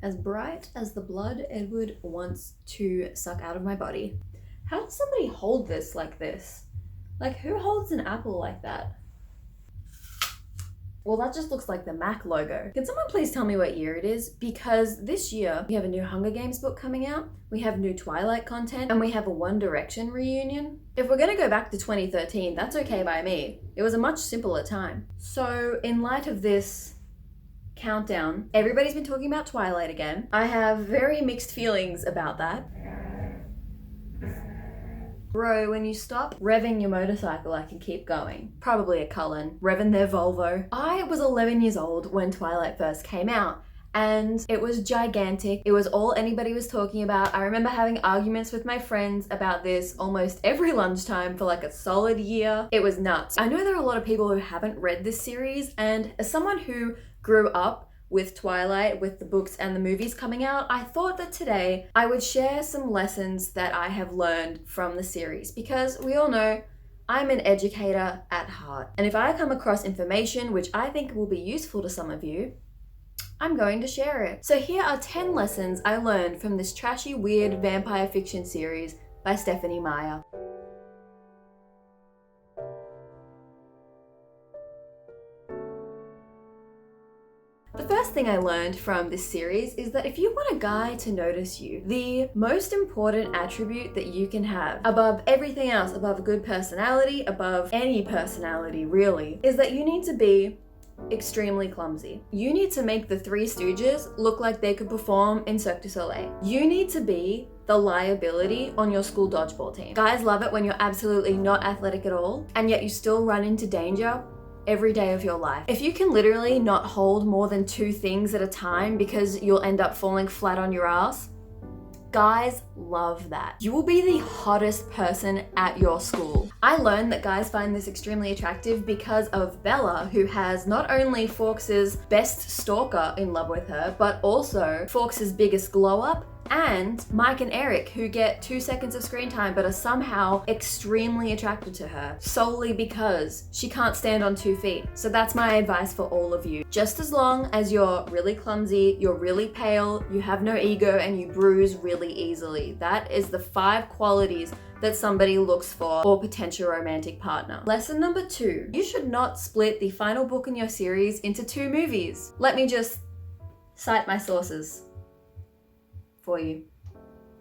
As bright as the blood Edward wants to suck out of my body. How does somebody hold this like this? Like, who holds an apple like that? Well, that just looks like the Mac logo. Can someone please tell me what year it is? Because this year, we have a new Hunger Games book coming out, we have new Twilight content, and we have a One Direction reunion. If we're gonna go back to 2013, that's okay by me. It was a much simpler time. So, in light of this countdown, everybody's been talking about Twilight again. I have very mixed feelings about that. Bro, when you stop revving your motorcycle, I can keep going. Probably a Cullen, revving their Volvo. I was 11 years old when Twilight first came out, and it was gigantic. It was all anybody was talking about. I remember having arguments with my friends about this almost every lunchtime for like a solid year. It was nuts. I know there are a lot of people who haven't read this series, and as someone who grew up with Twilight, with the books and the movies coming out, I thought that today I would share some lessons that I have learned from the series, because we all know I'm an educator at heart. And if I come across information which I think will be useful to some of you, I'm going to share it. So here are 10 lessons I learned from this trashy, weird vampire fiction series by Stephanie Meyer. The first thing I learned from this series is that if you want a guy to notice you, the most important attribute that you can have above everything else, above a good personality, above any personality really, is that you need to be extremely clumsy. You need to make the Three Stooges look like they could perform in Cirque du Soleil. You need to be the liability on your school dodgeball team. Guys love it when you're absolutely not athletic at all, and yet you still run into danger every day of your life. If you can literally not hold more than 2 things at a time because you'll end up falling flat on your ass, guys love that. You will be the hottest person at your school. I learned that guys find this extremely attractive because of Bella, who has not only Fawkes's best stalker in love with her, but also Fawkes's biggest glow up, and Mike and Eric, who get 2 seconds of screen time but are somehow extremely attracted to her solely because she can't stand on 2 feet. So that's my advice for all of you. Just as long as you're really clumsy, you're really pale, you have no ego, and you bruise really easily. That is the 5 qualities that somebody looks for or potential romantic partner. Lesson number 2, you should not split the final book in your series into 2 movies. Let me just cite my sources for you.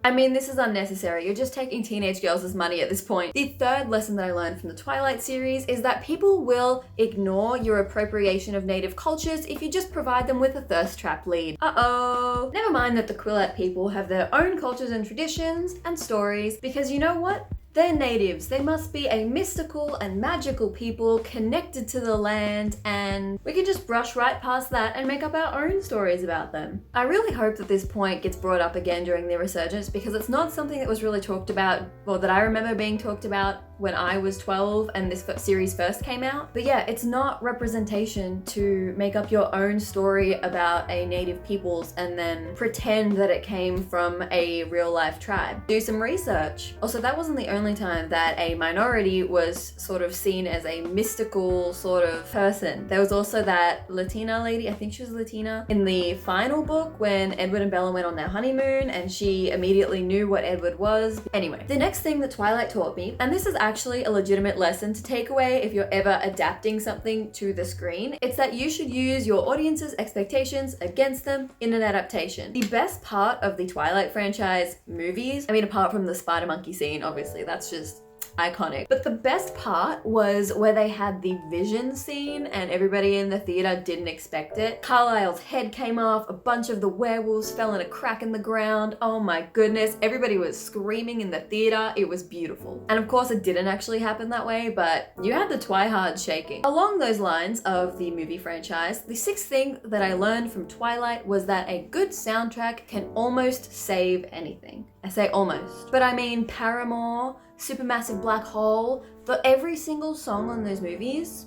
I mean, this is unnecessary. You're just taking teenage girls' money at this point. The third lesson that I learned from the Twilight series is that people will ignore your appropriation of native cultures if you just provide them with a thirst trap lead. Uh-oh. Never mind that the Quillette people have their own cultures and traditions and stories, because you know what? They're natives. They must be a mystical and magical people connected to the land, and we can just brush right past that and make up our own stories about them. I really hope that this point gets brought up again during the resurgence, because it's not something that was really talked about, or that I remember being talked about when I was 12 and this series first came out. But yeah, it's not representation to make up your own story about a native peoples and then pretend that it came from a real life tribe. Do some research. Also, that wasn't the only time that a minority was sort of seen as a mystical sort of person. There was also that Latina lady, I think she was Latina, in the final book when Edward and Bella went on their honeymoon and she immediately knew what Edward was. Anyway, the next thing that Twilight taught me, and this is actually a legitimate lesson to take away if you're ever adapting something to the screen, it's that you should use your audience's expectations against them in an adaptation. The best part of the Twilight franchise movies, I mean, apart from the spider monkey scene, obviously, that's just iconic. But the best part was where they had the vision scene and everybody in the theater didn't expect it. Carlisle's head came off, a bunch of the werewolves fell in a crack in the ground. Oh my goodness, everybody was screaming in the theater. It was beautiful. And of course it didn't actually happen that way, but you had the Twihards shaking. Along those lines of the movie franchise, the 6th thing that I learned from Twilight was that a good soundtrack can almost save anything. I say almost, but I mean Paramore, Supermassive Black Hole, for every single song on those movies,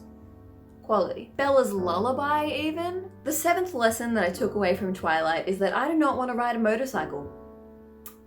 quality. Bella's Lullaby even. The 7th lesson that I took away from Twilight is that I do not want to ride a motorcycle.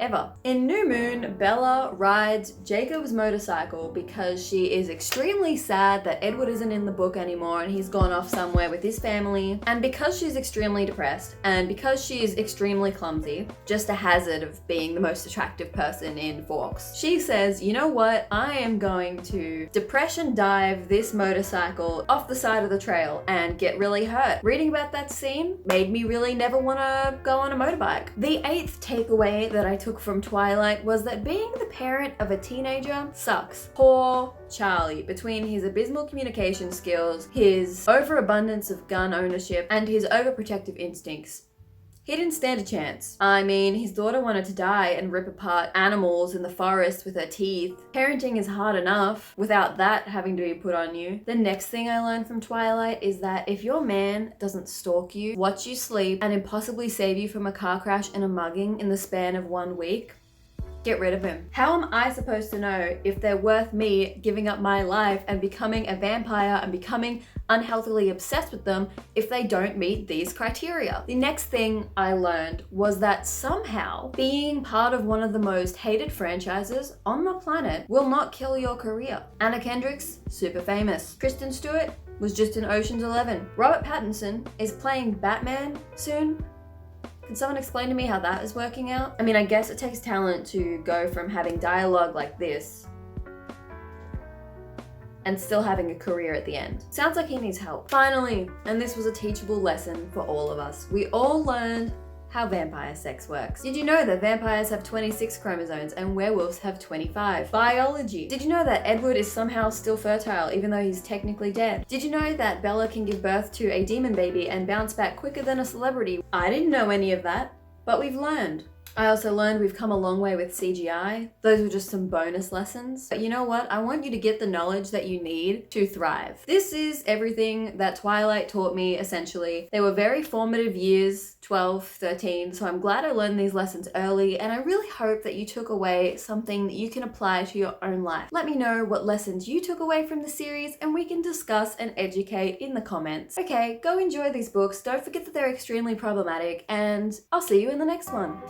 ever. In New Moon, Bella rides Jacob's motorcycle because she is extremely sad that Edward isn't in the book anymore and he's gone off somewhere with his family. And because she's extremely depressed and because she is extremely clumsy, just a hazard of being the most attractive person in Forks, she says, you know what, I am going to depression dive this motorcycle off the side of the trail and get really hurt. Reading about that scene made me really never want to go on a motorbike. The 8th takeaway that I took from Twilight was that being the parent of a teenager sucks. Poor Charlie, between his abysmal communication skills, his overabundance of gun ownership, and his overprotective instincts, he didn't stand a chance. I mean, his daughter wanted to die and rip apart animals in the forest with her teeth. Parenting is hard enough without that having to be put on you. The next thing I learned from Twilight is that if your man doesn't stalk you, watch you sleep, and impossibly save you from a car crash and a mugging in the span of 1 week, get rid of him. How am I supposed to know if they're worth me giving up my life and becoming a vampire and becoming unhealthily obsessed with them if they don't meet these criteria? The next thing I learned was that somehow being part of one of the most hated franchises on the planet will not kill your career. Anna Kendrick's super famous. Kristen Stewart was just in Ocean's 11. Robert Pattinson is playing Batman soon. Can someone explain to me how that is working out? I mean, I guess it takes talent to go from having dialogue like this and still having a career at the end. Sounds like he needs help. Finally, and this was a teachable lesson for all of us, we all learned how vampire sex works. Did you know that vampires have 26 chromosomes and werewolves have 25? Biology. Did you know that Edward is somehow still fertile even though he's technically dead? Did you know that Bella can give birth to a demon baby and bounce back quicker than a celebrity? I didn't know any of that, but we've learned. I also learned we've come a long way with CGI. Those were just some bonus lessons. But you know what? I want you to get the knowledge that you need to thrive. This is everything that Twilight taught me, essentially. They were very formative years, 12, 13, so I'm glad I learned these lessons early, and I really hope that you took away something that you can apply to your own life. Let me know what lessons you took away from the series, and we can discuss and educate in the comments. Okay, go enjoy these books. Don't forget that they're extremely problematic, and I'll see you in the next one.